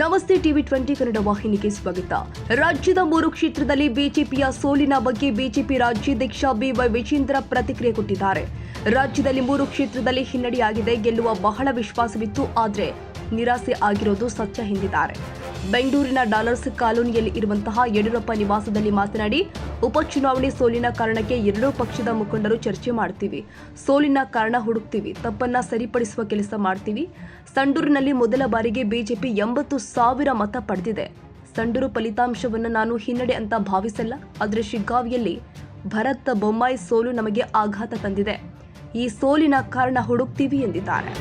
ನಮಸ್ತೆ ಟಿವಿ20 ಕನ್ನಡ ವಾಹಿನಿಗೆ ಸ್ವಾಗತ. ರಾಜ್ಯದ 3 ಕ್ಷೇತ್ರದಲ್ಲಿ ಬಿಜೆಪಿಯ ಸೋಲಿನ ಬಗ್ಗೆ ಬಿಜೆಪಿ ರಾಜ್ಯಾಧ್ಯಕ್ಷ ಬಿವೈ ವಿಜೇಂದ್ರ ಪ್ರತಿಕ್ರಿಯೆ ಕೊಟ್ಟಿದ್ದಾರೆ. ರಾಜ್ಯದಲ್ಲಿ 3 ಕ್ಷೇತ್ರದಲ್ಲಿ ಹಿನ್ನಡೆಯಾಗಿದೆ, ಗೆಲ್ಲುವ ಬಹಳ ವಿಶ್ವಾಸವಿತ್ತು, ಆದರೆ ನಿರಾಸೆ ಆಗಿರೋದು ಸತ್ಯ ಎಂದಿದ್ದಾರೆ. ಬೆಂಗಳೂರಿನ ಡಾಲರ್ಸ್ ಕಾಲೋನಿಯಲ್ಲಿ ಇರುವಂತಹ ಯಡಿಯೂರಪ್ಪ ನಿವಾಸದಲ್ಲಿ ಮಾತನಾಡಿ, ಉಪಚುನಾವಣೆ ಸೋಲಿನ ಕಾರಣಕ್ಕೆ ಎರಡೂ ಪಕ್ಷದ ಮುಖಂಡರು ಚರ್ಚೆ ಮಾಡ್ತೀವಿ, ಸೋಲಿನ ಕಾರಣ ಹುಡುಕ್ತೀವಿ, ತಪ್ಪನ್ನ ಸರಿಪಡಿಸುವ ಕೆಲಸ ಮಾಡ್ತೀವಿ. ಸಂಡೂರಿನಲ್ಲಿ ಮೊದಲ ಬಾರಿಗೆ ಬಿಜೆಪಿ 80,000 ಮತ ಪಡೆದಿದೆ. ಸಂಡೂರು ಫಲಿತಾಂಶವನ್ನು ನಾನು ಹಿನ್ನಡೆ ಅಂತ ಭಾವಿಸಲ್ಲ, ಆದರೆ ಶಿಗ್ಗಾವಿಯಲ್ಲಿ ಭರತ್ ಬೊಮ್ಮಾಯಿ ಸೋಲು ನಮಗೆ ಆಘಾತ ತಂದಿದೆ. ಈ ಸೋಲಿನ ಕಾರಣ ಹುಡುಕ್ತೀವಿ ಎಂದಿದ್ದಾರೆ.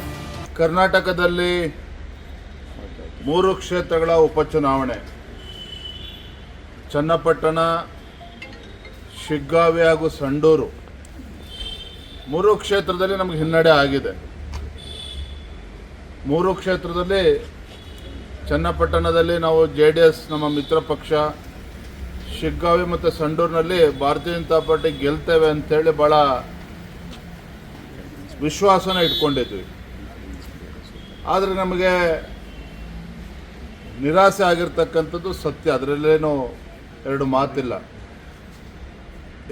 ಕರ್ನಾಟಕದಲ್ಲಿ 3 ಕ್ಷೇತ್ರಗಳ ಉಪಚುನಾವಣೆ, ಚನ್ನಪಟ್ಟಣ, ಶಿಗ್ಗಾವಿ ಹಾಗೂ ಸಂಡೂರು 3 ಕ್ಷೇತ್ರದಲ್ಲಿ ನಮಗೆ ಹಿನ್ನಡೆ ಆಗಿದೆ. 3 ಕ್ಷೇತ್ರದಲ್ಲಿ ಚನ್ನಪಟ್ಟಣದಲ್ಲಿ ನಾವು JDS ನಮ್ಮ ಮಿತ್ರ ಪಕ್ಷ, ಶಿಗ್ಗಾವಿ ಮತ್ತು ಸಂಡೂರಿನಲ್ಲಿ ಭಾರತೀಯ ಜನತಾ ಪಾರ್ಟಿ ಗೆಲ್ತೇವೆ ಅಂತೇಳಿ ಭಾಳ ವಿಶ್ವಾಸನ ಇಟ್ಕೊಂಡಿದ್ವಿ. ಆದರೆ ನಮಗೆ ನಿರಾಸೆ ಆಗಿರ್ತಕ್ಕಂಥದ್ದು ಸತ್ಯ, ಅದರಲ್ಲೇನೂ ಎರಡು ಮಾತಿಲ್ಲ.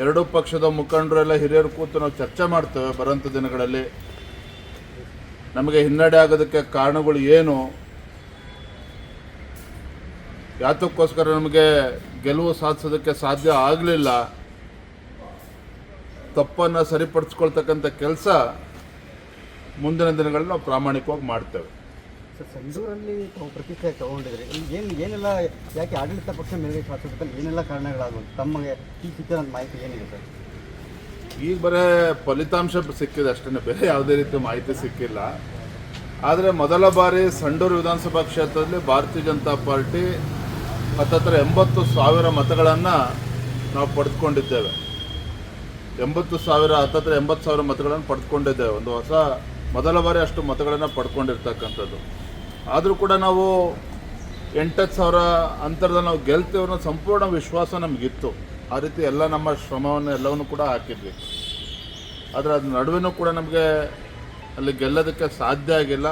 ಎರಡೂ ಪಕ್ಷದ ಮುಖಂಡರೆಲ್ಲ ಹಿರಿಯರು ಕೂತು ನಾವು ಚರ್ಚೆ ಮಾಡ್ತೇವೆ ಬರೋಂಥ ದಿನಗಳಲ್ಲಿ. ನಮಗೆ ಹಿನ್ನಡೆ ಆಗೋದಕ್ಕೆ ಕಾರಣಗಳು ಏನು, ಯಾತಕ್ಕೋಸ್ಕರ ನಮಗೆ ಗೆಲುವು ಸಾಧಿಸೋದಕ್ಕೆ ಸಾಧ್ಯ ಆಗಲಿಲ್ಲ, ತಪ್ಪನ್ನು ಸರಿಪಡಿಸ್ಕೊಳ್ತಕ್ಕಂಥ ಕೆಲಸ ಮುಂದಿನ ದಿನಗಳಲ್ಲಿ ನಾವು ಪ್ರಾಮಾಣಿಕವಾಗಿ ಮಾಡ್ತೇವೆ. ಸಂಡೂರಲ್ಲಿ ತಾವು ಪ್ರತಿಕ್ರಿಯೆ ತಗೊಂಡಿದ್ರಿ, ಏನೆಲ್ಲ ಯಾಕೆ ಆಡಳಿತ ಪಕ್ಷ ಮೇಲೆ ಶಾಸಕರಲ್ಲಿ ಏನೆಲ್ಲ ಕಾರಣಗಳಾಗುವುದು ತಮಗೆ ಈ ಸಿಕ್ಕಿದ ಮಾಹಿತಿ ಏನಿದೆ ಸರ್? ಈಗ ಬರೀ ಫಲಿತಾಂಶ ಸಿಕ್ಕಿದೆ ಅಷ್ಟೇ, ಬೇರೆ ಯಾವುದೇ ರೀತಿ ಮಾಹಿತಿ ಸಿಕ್ಕಿಲ್ಲ. ಆದರೆ ಮೊದಲ ಬಾರಿ ಸಂಡೂರು ವಿಧಾನಸಭಾ ಕ್ಷೇತ್ರದಲ್ಲಿ ಭಾರತೀಯ ಜನತಾ ಪಾರ್ಟಿ ಹತ್ತತ್ರ 80,000 ಮತಗಳನ್ನು ನಾವು ಪಡೆದುಕೊಂಡಿದ್ದೇವೆ. 80,000 ಹತ್ತತ್ರ 80,000 ಮತಗಳನ್ನು ಪಡೆದುಕೊಂಡಿದ್ದೇವೆ. ಒಂದು ಹೊಸ ಮೊದಲ ಬಾರಿ ಅಷ್ಟು ಮತಗಳನ್ನು ಪಡ್ಕೊಂಡಿರ್ತಕ್ಕಂಥದ್ದು. ಆದರೂ ಕೂಡ ನಾವು 8,000 ಅಂತರದಲ್ಲಿ ನಾವು ಗೆಲ್ತೇವೆ ಅನ್ನೋ ಸಂಪೂರ್ಣ ವಿಶ್ವಾಸ ನಮಗಿತ್ತು. ಆ ರೀತಿ ಎಲ್ಲ ನಮ್ಮ ಶ್ರಮವನ್ನು ಎಲ್ಲವನ್ನೂ ಕೂಡ ಹಾಕಿದ್ವಿ. ಆದರೆ ಅದ್ರ ನಡುವೆನೂ ಕೂಡ ನಮಗೆ ಅಲ್ಲಿ ಗೆಲ್ಲೋದಕ್ಕೆ ಸಾಧ್ಯ ಆಗಿಲ್ಲ.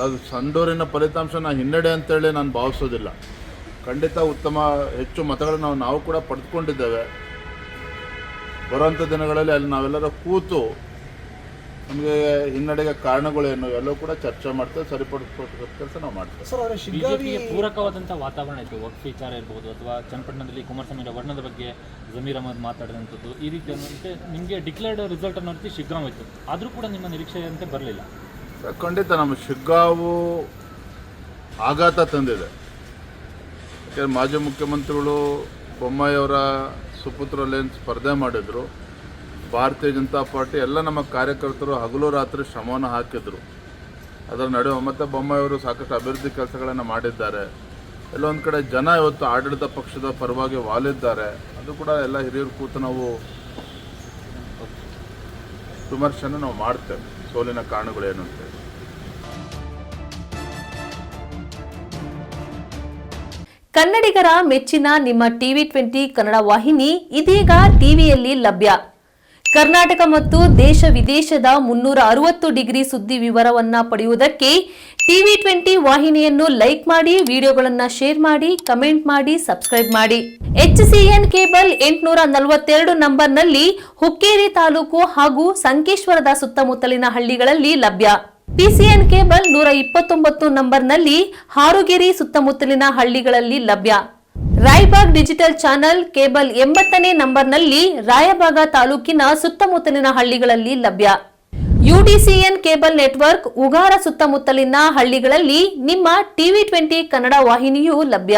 ಅದು ಸಂಡೂರಿನ ಫಲಿತಾಂಶನ ಹಿನ್ನಡೆ ಅಂತೇಳಿ ನಾನು ಭಾವಿಸೋದಿಲ್ಲ. ಖಂಡಿತ ಉತ್ತಮ ಹೆಚ್ಚು ಮತಗಳನ್ನು ನಾವು ಕೂಡ ಪಡೆದುಕೊಂಡಿದ್ದೇವೆ. ಬರುವಂಥ ದಿನಗಳಲ್ಲಿ ಅಲ್ಲಿ ನಾವೆಲ್ಲರೂ ಕೂತು ನಮಗೆ ಹಿನ್ನಡೆಗೆ ಕಾರಣಗಳೇನು ಎಲ್ಲವೂ ಕೂಡ ಚರ್ಚೆ ಮಾಡ್ತೇವೆ, ಸರಿಪಡಿಸ್ಕೊಳ್ಳೋ ಕೆಲಸ ನಾವು ಮಾಡ್ತೇವೆ. ಸರ್, ಅವರ ಬಿಜೆಪಿಗೆ ಪೂರಕವಾದಂಥ ವಾತಾವರಣ ಇತ್ತು. ವಕ್ಫ್ ವಿಚಾರ ಇರ್ಬೋದು, ಅಥವಾ ಚನ್ನಪಟ್ಟಣದಲ್ಲಿ ಕುಮಾರಸ್ವಾಮಿ ವರ್ಣದ ಬಗ್ಗೆ ಜಮೀರ್ ಅಹಮದ್ ಮಾತಾಡಿದಂಥದ್ದು, ಈ ರೀತಿ ಅನ್ನೋಂತೆ ನಿಮಗೆ ಡಿಕ್ಲೇರ್ಡ್ ರಿಸಲ್ಟ್ ಅನ್ನೋ ರೀತಿ ಶಿಗ್ಗಾಂವ್ ಇತ್ತು. ಆದರೂ ಕೂಡ ನಿಮ್ಮ ನಿರೀಕ್ಷೆಯಂತೆ ಬರಲಿಲ್ಲ. ಖಂಡಿತ ನಮ್ಮ ಶಿಗ್ಗಾಂವು ಆಘಾತ ತಂದಿದೆ. ಯಾಕೆಂದರೆ ಮಾಜಿ ಮುಖ್ಯಮಂತ್ರಿಗಳು ಬೊಮ್ಮಾಯಿ ಅವರ ಸುಪುತ್ರಲ್ಲೇನು ಸ್ಪರ್ಧೆ ಮಾಡಿದರು, ಭಾರತೀಯ ಜನತಾ ಪಾರ್ಟಿ ಎಲ್ಲ ನಮ್ಮ ಕಾರ್ಯಕರ್ತರು ಹಗಲು ರಾತ್ರಿ ಶ್ರಮವನ್ನು ಹಾಕಿದರು. ಅದರ ನಡುವೆ ಮತ್ತು ಬೊಮ್ಮಾಯಿ ಅವರು ಸಾಕಷ್ಟು ಅಭಿವೃದ್ಧಿ ಕೆಲಸಗಳನ್ನು ಮಾಡಿದ್ದಾರೆ. ಎಲ್ಲೊಂದು ಕಡೆ ಜನ ಇವತ್ತು ಆಡಳಿತ ಪಕ್ಷದ ಪರವಾಗಿ ವಾಲಿದ್ದಾರೆ. ಅದು ಕೂಡ ಎಲ್ಲ ಹಿರಿಯರು ಕೂತು ನಾವು ವಿಮರ್ಶೆಯನ್ನು ನಾವು ಮಾಡ್ತೇವೆ, ಸೋಲಿನ ಕಾರಣಗಳೇನು ಅಂತೇಳಿ. ಕನ್ನಡಿಗರ ಮೆಚ್ಚಿನ ನಿಮ್ಮ ಟಿವಿ20 ಕನ್ನಡ ವಾಹಿನಿ ಇದೀಗ ಟಿವಿಯಲ್ಲಿ ಲಭ್ಯ. ಕರ್ನಾಟಕ ಮತ್ತು ದೇಶ ವಿದೇಶದ 360 ಡಿಗ್ರಿ ಸುದ್ದಿ ವಿವರವನ್ನ ಪಡೆಯುವುದಕ್ಕೆ ಟಿವಿ20 ವಾಹಿನಿಯನ್ನು ಲೈಕ್ ಮಾಡಿ, ವಿಡಿಯೋಗಳನ್ನು ಶೇರ್ ಮಾಡಿ, ಕಮೆಂಟ್ ಮಾಡಿ, ಸಬ್ಸ್ಕ್ರೈಬ್ ಮಾಡಿ. HCN ಕೇಬಲ್ 842 ನಂಬರ್ನಲ್ಲಿ ಹುಕ್ಕೇರಿ ತಾಲೂಕು ಹಾಗೂ ಸಂಕೇಶ್ವರದ ಸುತ್ತಮುತ್ತಲಿನ ಹಳ್ಳಿಗಳಲ್ಲಿ ಲಭ್ಯ. PCN ಕೇಬಲ್ 129 ನಂಬರ್ನಲ್ಲಿ ಹಾರುಗೆರೆ ಸುತ್ತಮುತ್ತಲಿನ ಹಳ್ಳಿಗಳಲ್ಲಿ ಲಭ್ಯ. ರಾಯಬಾಗ್ ಡಿಜಿಟಲ್ ಚಾನೆಲ್ ಕೇಬಲ್ 80ನೇ ನಂಬರ್ನಲ್ಲಿ ರಾಯಬಾಗ ತಾಲೂಕಿನ ಸುತ್ತಮುತ್ತಲಿನ ಹಳ್ಳಿಗಳಲ್ಲಿ ಲಭ್ಯ. UDCN ಕೇಬಲ್ ನೆಟ್ವರ್ಕ್ ಉಗಾರ ಸುತ್ತಮುತ್ತಲಿನ ಹಳ್ಳಿಗಳಲ್ಲಿ ನಿಮ್ಮ ಟಿವಿ20 ಕನ್ನಡ ವಾಹಿನಿಯೂ ಲಭ್ಯ.